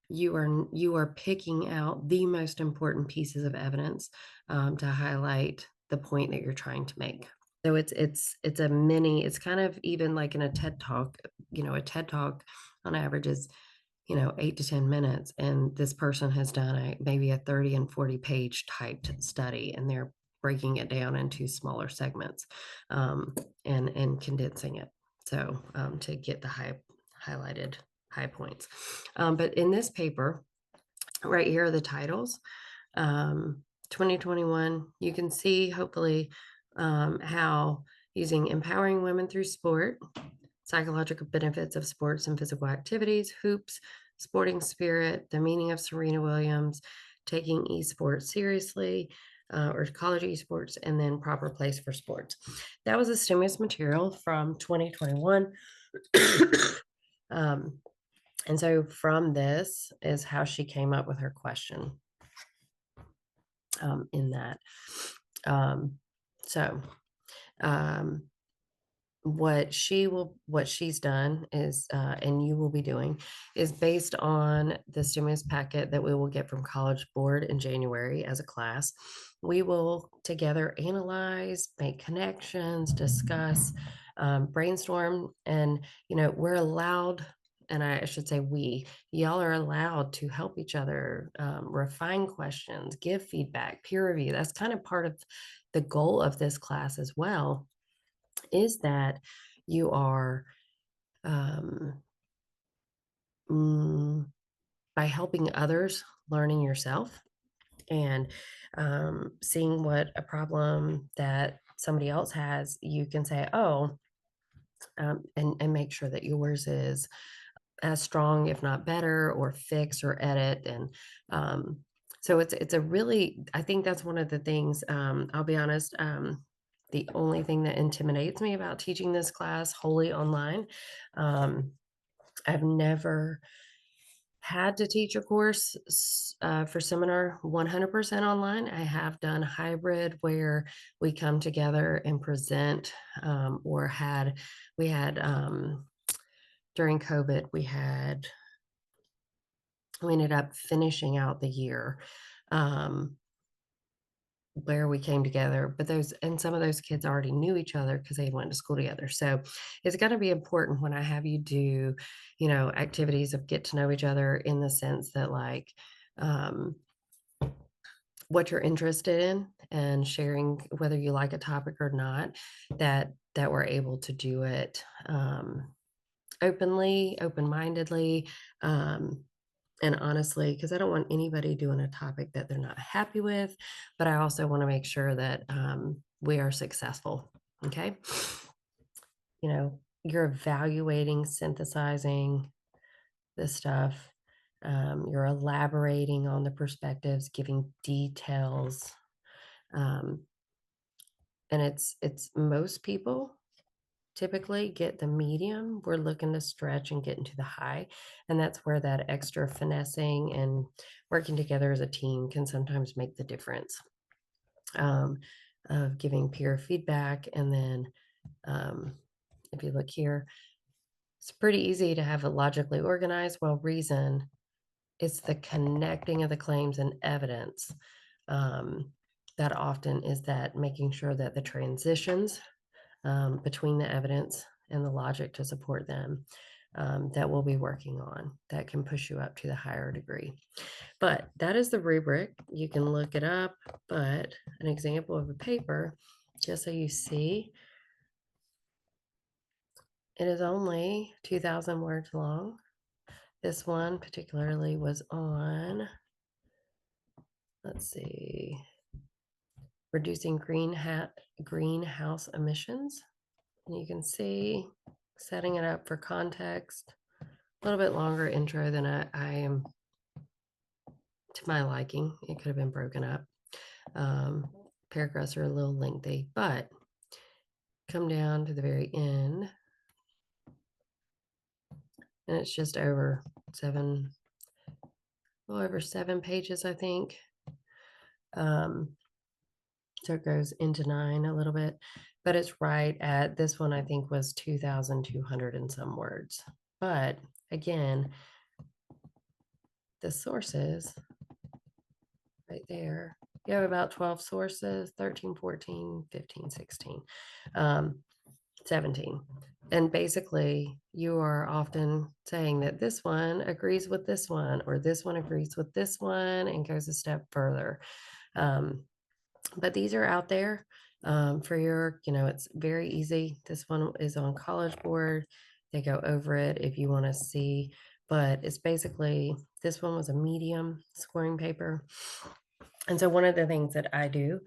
S1: You are picking out the most important pieces of evidence to highlight the point that you're trying to make. So it's a mini, it's kind of even like in a TED talk, a TED talk on average is 8 to 10 minutes, and this person has done maybe a 30 and 40 page typed study, and they're breaking it down into smaller segments, and condensing it, so to get the highlighted high points. But in this paper right here are the titles. 2021, you can see hopefully how using empowering women through sport, psychological benefits of sports and physical activities, hoops, sporting spirit, the meaning of Serena Williams, taking esports seriously, or college esports, and then proper place for sports. That was a stimulus material from 2021. And so from this is how she came up with her question in that. So what she's done is and you will be doing is based on the stimulus packet that we will get from College Board in January as a class. We will together analyze, make connections, discuss, brainstorm, and we're allowed, and I should say y'all are allowed to help each other refine questions, give feedback, peer review. That's kind of part of the goal of this class as well, is that you are mm, by helping others, learning yourself, and seeing what a problem that somebody else has, you can say, oh, and make sure that yours is as strong, if not better, or fix or edit. And so it's a really, I think that's one of the things, I'll be honest, the only thing that intimidates me about teaching this class wholly online, I've never had to teach a course for seminar 100% online. I have done hybrid where we come together and present, we had during COVID, we ended up finishing out the year where we came together, but some of those kids already knew each other because they went to school together. So it's going to be important when I have you do, activities of get to know each other in the sense that like, um, what you're interested in and sharing whether you like a topic or not, that we're able to do it openly, open-mindedly, um, and honestly, because I don't want anybody doing a topic that they're not happy with, but I also want to make sure that we are successful. Okay. You're evaluating, synthesizing this stuff. You're elaborating on the perspectives, giving details. Um, and it's most people typically get the medium. We're looking to stretch and get into the high. And that's where that extra finessing and working together as a team can sometimes make the difference um, of giving peer feedback. And then um, if you look here, it's pretty easy to have it logically organized, well reasoned. It's the connecting of the claims and evidence that often is that making sure that the transitions between the evidence and the logic to support them that we'll be working on that can push you up to the higher degree. But that is the rubric. You can look it up, but an example of a paper, just so you see, it is only 2,000 words long. This one particularly was on, let's see, reducing greenhouse emissions. And you can see setting it up for context, a little bit longer intro than I am to my liking. It could have been broken up. Paragraphs are a little lengthy, but come down to the very end, and it's just over over 7 pages, I think. So it goes into 9 a little bit, but it's right at this one, I think was 2,200 and some words. But again, the sources right there, you have about 12 sources, 13, 14, 15, 16, 17. And basically, you are often saying that this one agrees with this one, or this one agrees with this one and goes a step further. But these are out there for it's very easy. This one is on College Board. They go over it if you want to see, but it's basically, this one was a medium scoring paper. And so one of the things that I do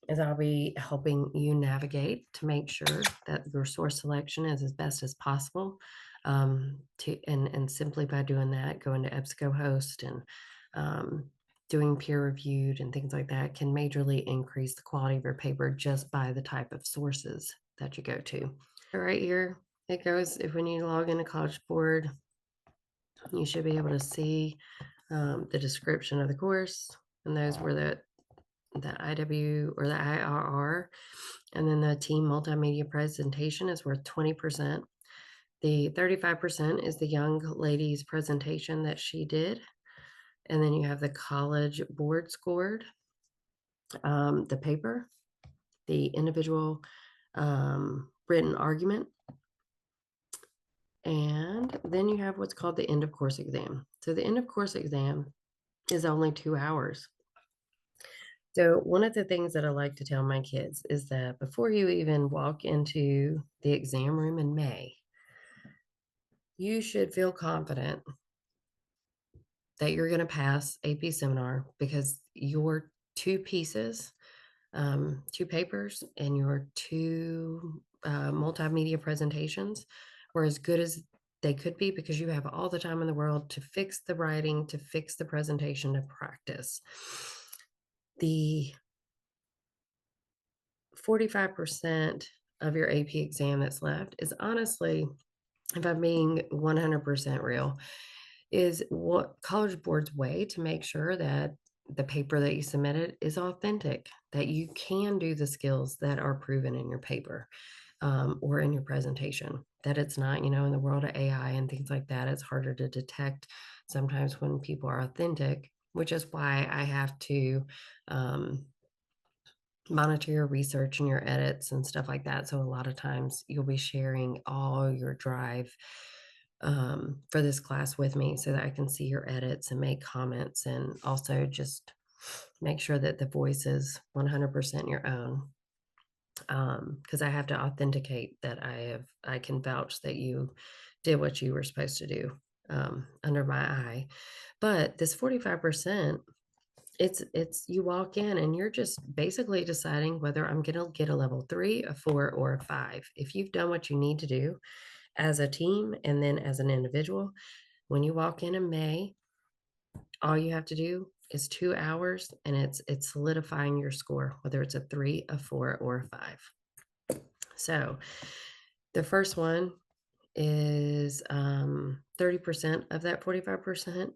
S1: is I'll be helping you navigate to make sure that your source selection is as best as possible. And simply by doing that, going to EBSCOhost and doing peer reviewed and things like that can majorly increase the quality of your paper just by the type of sources that you go to. Right here, it goes, if we need to log into College Board, you should be able to see the description of the course, and those were the IW or the IRR, and then the team multimedia presentation is worth 20%. The 35% is the young lady's presentation that she did. And then you have the College Board scored, the paper, the individual written argument, and then you have what's called the end of course exam. So the end of course exam is only 2 hours. So one of the things that I like to tell my kids is that before you even walk into the exam room in May, you should feel confident that you're going to pass AP seminar because your 2 pieces, 2 papers, and your 2 multimedia presentations were as good as they could be because you have all the time in the world to fix the writing, to fix the presentation, to practice. The 45% of your AP exam that's left is honestly, if I'm being 100% real, is what College Board's way to make sure that the paper that you submitted is authentic, that you can do the skills that are proven in your paper or in your presentation, that it's not, in the world of AI and things like that, it's harder to detect sometimes when people are authentic, which is why I have to monitor your research and your edits and stuff like that. So a lot of times you'll be sharing all your drive for this class with me so that I can see your edits and make comments, and also just make sure that the voice is 100% your own. Because I have to authenticate that I can vouch that you did what you were supposed to do under my eye. But this 45%, it's you walk in and you're just basically deciding whether I'm gonna get a level 3, a 4, or a 5. If you've done what you need to do as a team and then as an individual, when you walk in May, all you have to do is 2 hours and it's solidifying your score, whether it's a 3, a 4, or a 5. So the first one is 30% of that 45%.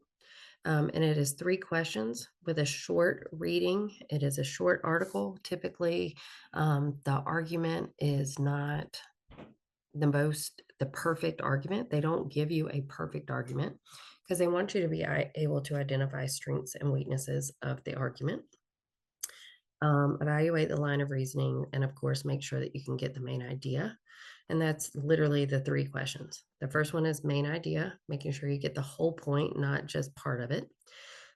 S1: And it is 3 questions with a short reading. It is a short article. Typically, the argument is not the perfect argument. They don't give you a perfect argument because they want you to be able to identify strengths and weaknesses of the argument. Evaluate the line of reasoning, and of course, make sure that you can get the main idea. And that's literally the 3 questions. The first one is main idea, making sure you get the whole point, not just part of it.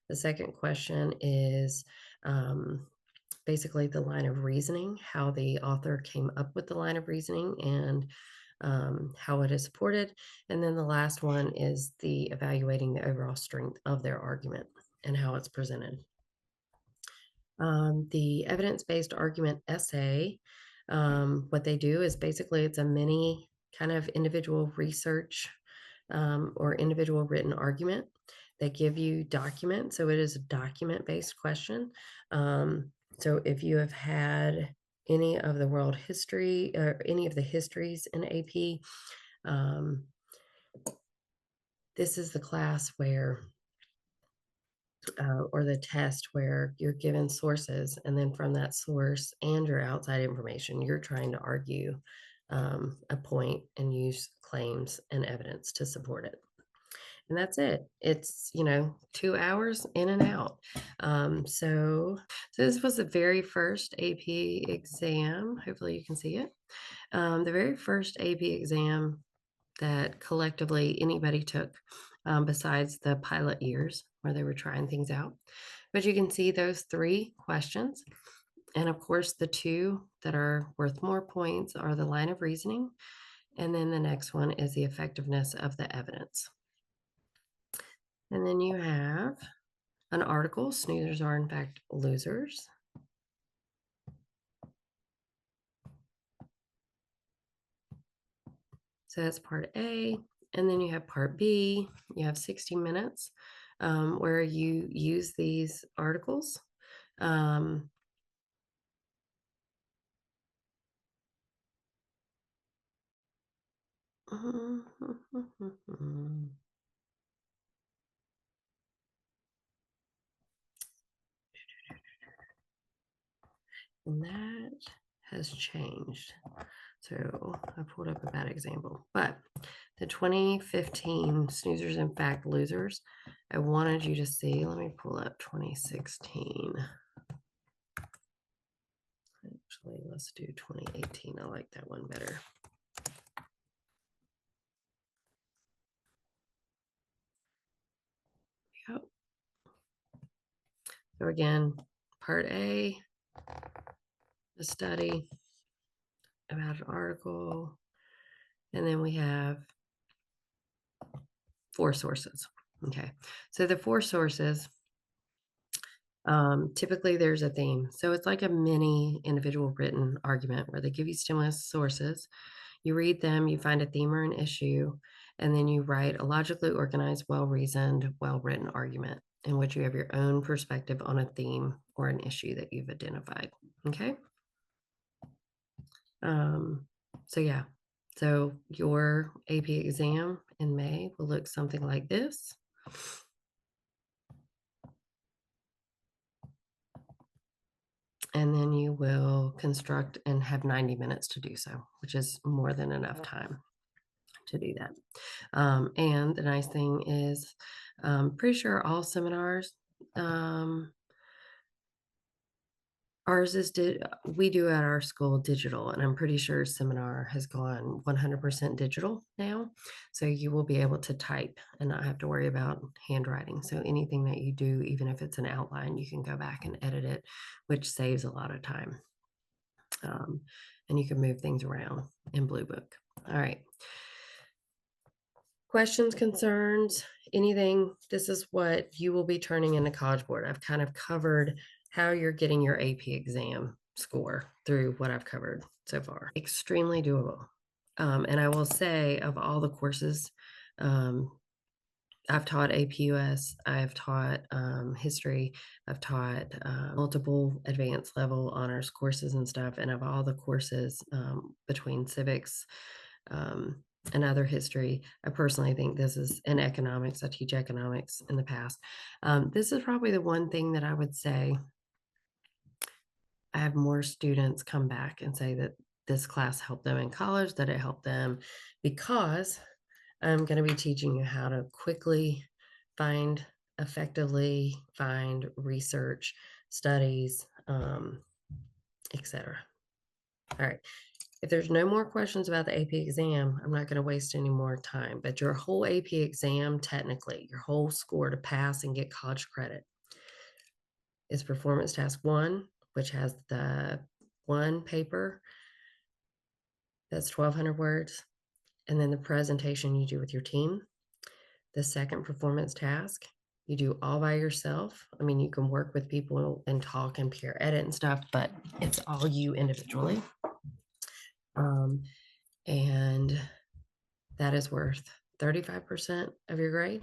S1: The second question is basically the line of reasoning, how the author came up with the line of reasoning and how it is supported. And then the last one is the evaluating the overall strength of their argument and how it's presented. The evidence-based argument essay, what they do is basically it's a mini kind of individual research or individual written argument. They give you documents, so it is a document-based question. So if you have had any of the world history or any of the histories in AP, this is the class where or the test where you're given sources, and then from that source and your outside information, you're trying to argue a point and use claims and evidence to support it. And that's it. It's 2 hours in and out. So this was the very first AP exam. Hopefully you can see it. The very first AP exam that collectively anybody took, besides the pilot years where they were trying things out. But you can see those 3 questions. And of course, the 2 that are worth more points are the line of reasoning. And then the next one is the effectiveness of the evidence. And then you have an article, Snoozers Are in Fact Losers. So that's part A. And then you have part B. You have 60 minutes where you use these articles. And that has changed. So I pulled up a bad example, but the 2015 Snoozers in Fact Losers, I wanted you to see, let me pull up 2016. Actually, let's do 2018. I like that one better. Yep. So again, part A, a study about an article, and then we have 4 sources. Okay, so the 4 sources, typically there's a theme. So it's like a mini individual written argument where they give you stimulus sources. You read them, you find a theme or an issue, and then you write a logically organized, well-reasoned, well-written argument in which you have your own perspective on a theme or an issue that you've identified. Okay. So yeah, so your AP exam in May will look something like this. And then you will construct and have 90 minutes to do so, which is more than enough time to do that. And the nice thing is, pretty sure all seminars are Ours is we do at our school digital, and I'm pretty sure Seminar has gone 100% digital now. So you will be able to type and not have to worry about handwriting. So anything that you do, even if it's an outline, you can go back and edit it, which saves a lot of time. And you can move things around in Blue Book. All right. Questions, concerns, anything? This is what you will be turning into College Board. I've kind of covered how you're getting your AP exam score through what I've covered so far. Extremely doable. And I will say, of all the courses, I've taught APUS, I've taught history, I've taught multiple advanced level honors courses and stuff. And of all the courses between civics, and other history, I personally think this is in economics. I teach economics in the past. This is probably the one thing that I would say I have more students come back and say that this class helped them in college, that it helped them because I'm going to be teaching you how to quickly find, effectively find research, studies, etc. All right. If there's no more questions about the AP exam, I'm not going to waste any more time. But your whole AP exam, technically, your whole score to pass and get college credit is performance task 1, which has the one paper that's 1,200 words, and then the presentation you do with your team. The second performance task, you do all by yourself. I mean, you can work with people and talk and peer edit and stuff, but it's all you individually. And that is worth 35% of your grade.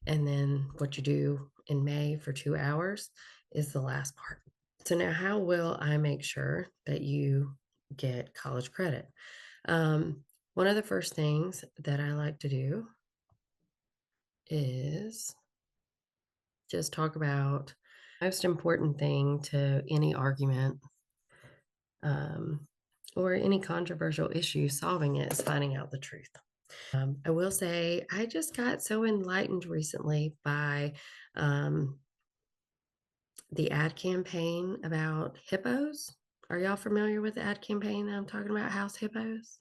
S1: And then what you do in May for 2 hours is the last part. So now how will I make sure that you get college credit? One of the first things that I like to do is just talk about the most important thing to any argument or any controversial issue, solving it is finding out the truth. I will say I just got so enlightened recently by the ad campaign about hippos. Are y'all familiar with the ad campaign that I'm talking about, house hippos?